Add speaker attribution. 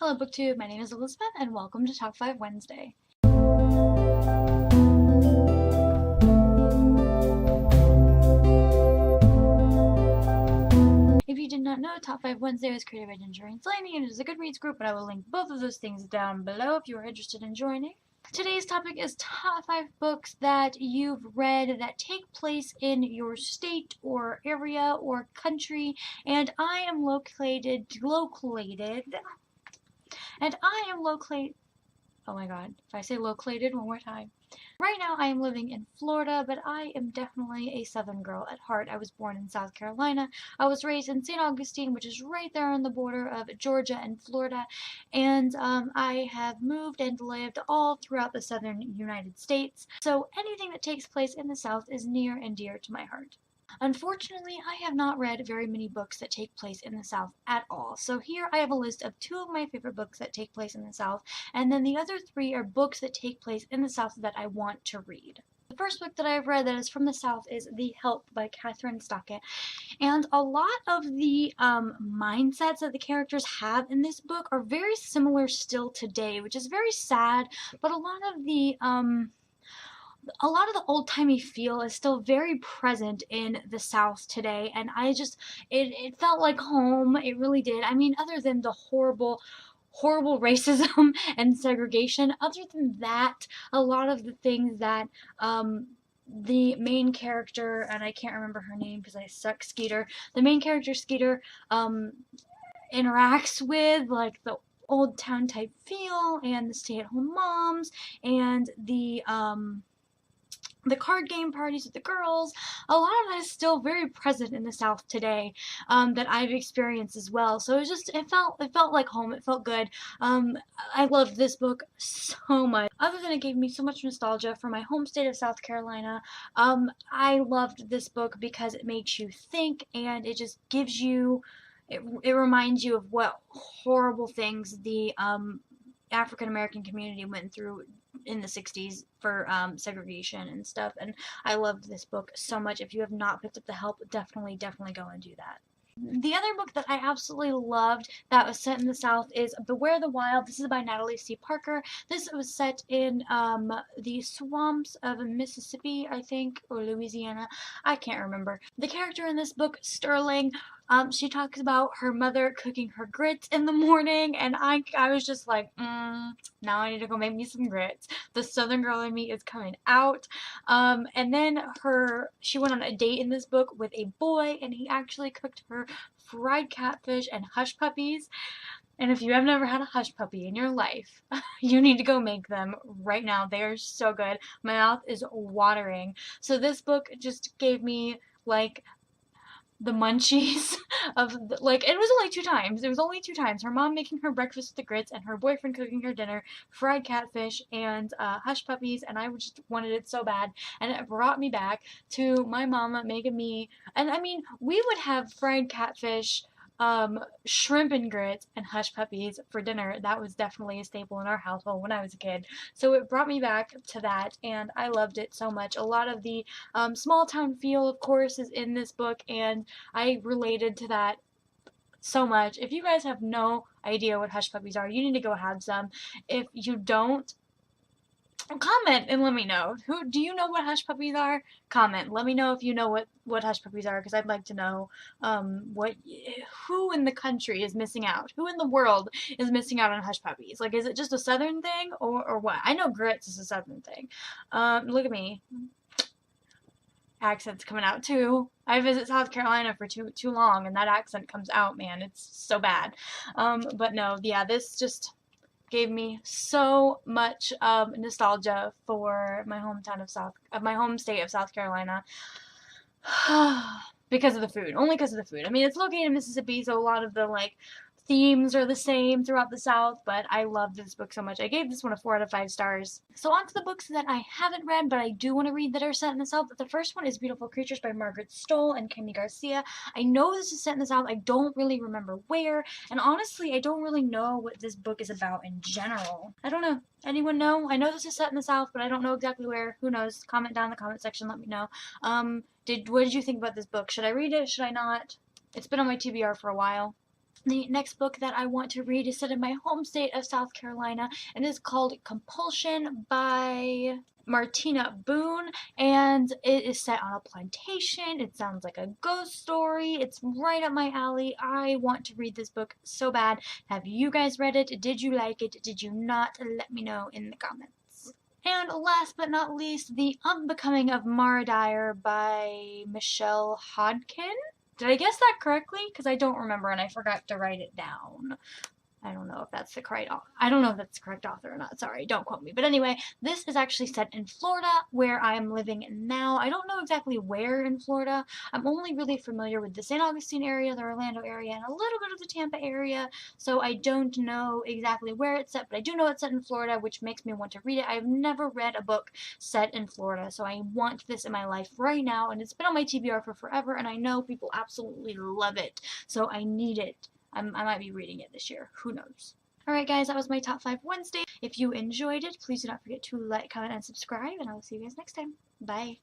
Speaker 1: Hello BookTube, my name is Elizabeth and welcome to Top 5 Wednesday. If you did not know, Top 5 Wednesday was created by Ginger and Slaney and it is a Goodreads group, and I will link both of those things down below if you are interested in joining. Today's topic is top 5 books that you've read that take place in your state or area or country, and I am located, oh my god, if I say located one more time. Right now I am living in Florida, but I am definitely a Southern girl at heart. I was born in South Carolina. I was raised in St. Augustine, which is right there on the border of Georgia and Florida, and I have moved and lived all throughout the southern United States, so anything that takes place in the South is near and dear to my heart. Unfortunately, I have not read very many books that take place in the South at all, so here I have a list of 2 of my favorite books that take place in the South, and then the other 3 are books that take place in the South that I want to read. The first book that I've read that is from the South is The Help by Catherine Stockett, and a lot of the mindsets that the characters have in this book are very similar still today, which is very sad, but a lot of the old-timey feel is still very present in the South today, and it felt like home. It really did. I mean, other than the horrible racism and segregation, other than that, a lot of the things that the main character, and I can't remember her name because I suck, Skeeter, the main character Skeeter interacts with, like the old town type feel and the stay-at-home moms and the card game parties with the girls, a lot of that is still very present in the South today, that I've experienced as well. So it felt like home. It felt good. I loved this book so much. Other than it gave me so much nostalgia for my home state of South Carolina, I loved this book because it makes you think, and it just gives you, it reminds you of what horrible things the African American community went through in the 60s for segregation and stuff, and I loved this book so much. If you have not picked up The Help, definitely go and do that. The other book that I absolutely loved that was set in the South is Beware the Wild. This is by Natalie C. Parker. This was set in the swamps of Mississippi, I think, or Louisiana. I can't remember. The character in this book, Sterling, she talks about her mother cooking her grits in the morning, and I was just like, now I need to go make me some grits. The Southern girl in me is coming out. And then she went on a date in this book with a boy, and he actually cooked her fried catfish and hush puppies. And if you have never had a hush puppy in your life, you need to go make them right now. They are so good. My mouth is watering. So this book just gave me, like, the munchies of, like, it was only 2 times. It was only 2 times. Her mom making her breakfast with the grits and her boyfriend cooking her dinner, fried catfish and hush puppies, and I just wanted it so bad. And it brought me back to my mama making me, and I mean, we would have fried catfish, shrimp and grits, and hush puppies for dinner. That was definitely a staple in our household when I was a kid. So it brought me back to that, and I loved it so much. A lot of the small town feel, of course, is in this book, and I related to that so much. If you guys have no idea what hush puppies are, you need to go have some. If you don't, comment and let me know. Who do you know what hush puppies are? Comment. Let me know if you know what hush puppies are, because I'd like to know who in the country is missing out. Who in the world is missing out on hush puppies? Like, is it just a Southern thing or what? I know grits is a Southern thing. Look at me. Accent's coming out too. I visit South Carolina for too long, and that accent comes out, man. It's so bad. But no, yeah, this just gave me so much nostalgia for my home state of South Carolina. Because of the food. Only because of the food. I mean, it's located in Mississippi, so a lot of the, like, themes are the same throughout the South, but I love this book so much. I gave this one a 4 out of 5 stars. So on to the books that I haven't read, but I do want to read that are set in the South. The first one is Beautiful Creatures by Margaret Stoll and Kimmy Garcia. I know this is set in the South. I don't really remember where, and honestly, I don't really know what this book is about in general. I don't know. Anyone know? I know this is set in the South, but I don't know exactly where. Who knows? Comment down in the comment section. Let me know. What did you think about this book? Should I read it? Should I not? It's been on my TBR for a while. The next book that I want to read is set in my home state of South Carolina and is called Compulsion by Martina Boone, and it is set on a plantation. It sounds like a ghost story. It's right up my alley. I want to read this book so bad. Have you guys read it? Did you like it? Did you not? Let me know in the comments. And last but not least, The Unbecoming of Mara Dyer by Michelle Hodkin. Did I guess that correctly? Because I don't remember and I forgot to write it down. I don't know if that's the correct author or not. Sorry, don't quote me. But anyway, this is actually set in Florida, where I am living now. I don't know exactly where in Florida. I'm only really familiar with the St. Augustine area, the Orlando area, and a little bit of the Tampa area. So I don't know exactly where it's set, but I do know it's set in Florida, which makes me want to read it. I've never read a book set in Florida, so I want this in my life right now, and it's been on my TBR for forever, and I know people absolutely love it. So I need it. I might be reading it this year. Who knows? Alright guys, that was my top 5 Wednesday. If you enjoyed it, please do not forget to like, comment, and subscribe, and I will see you guys next time. Bye.